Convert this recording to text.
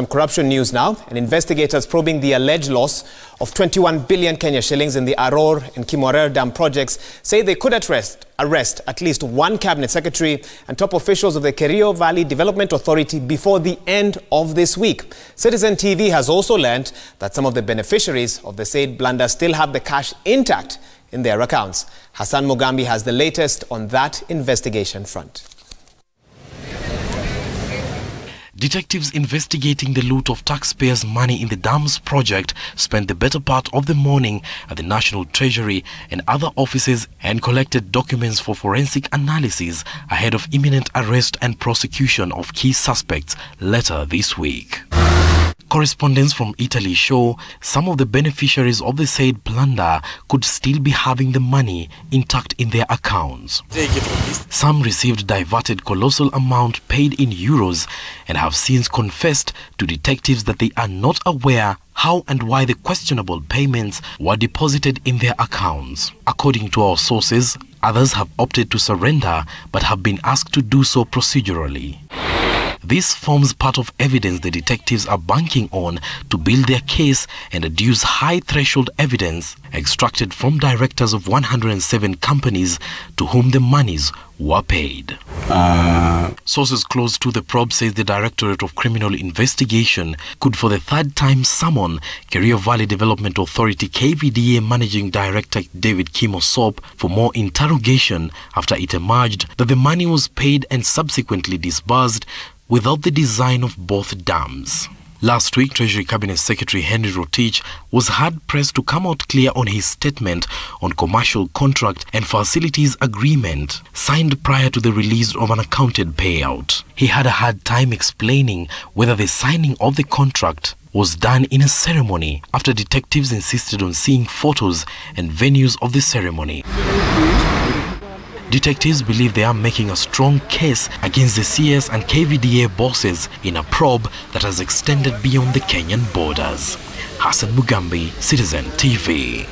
Some corruption news now, and investigators probing the alleged loss of 21 billion Kenya shillings in the Arror and Kimwarer dam projects say they could arrest at least one cabinet secretary and top officials of the Kerio Valley Development Authority before the end of this week. Citizen TV has also learned that some of the beneficiaries of the said blunder still have the cash intact in their accounts. Hassan Mugambi has the latest on that investigation front. Detectives investigating the loot of taxpayers' money in the dams project spent the better part of the morning at the National Treasury and other offices and collected documents for forensic analysis ahead of imminent arrest and prosecution of key suspects later this week. Correspondents from Italy show some of the beneficiaries of the said plunder could still be having the money intact in their accounts. Some received diverted colossal amount paid in euros and have since confessed to detectives that they are not aware how and why the questionable payments were deposited in their accounts. According to our sources, others have opted to surrender but have been asked to do so procedurally. This forms part of evidence the detectives are banking on to build their case and adduce high-threshold evidence extracted from directors of 107 companies to whom the monies were paid. Sources close to the probe says the Directorate of Criminal Investigation could for the third time summon Kerio Valley Development Authority KVDA Managing Director David Kimwarer for more interrogation after it emerged that the money was paid and subsequently disbursed without the design of both dams. Last week, Treasury Cabinet Secretary Henry Rotich was hard-pressed to come out clear on his statement on commercial contract and facilities agreement signed prior to the release of an accounted payout. He had a hard time explaining whether the signing of the contract was done in a ceremony after detectives insisted on seeing photos and venues of the ceremony. Detectives believe they are making a strong case against the CS and KVDA bosses in a probe that has extended beyond the Kenyan borders. Hassan Mugambi, Citizen TV.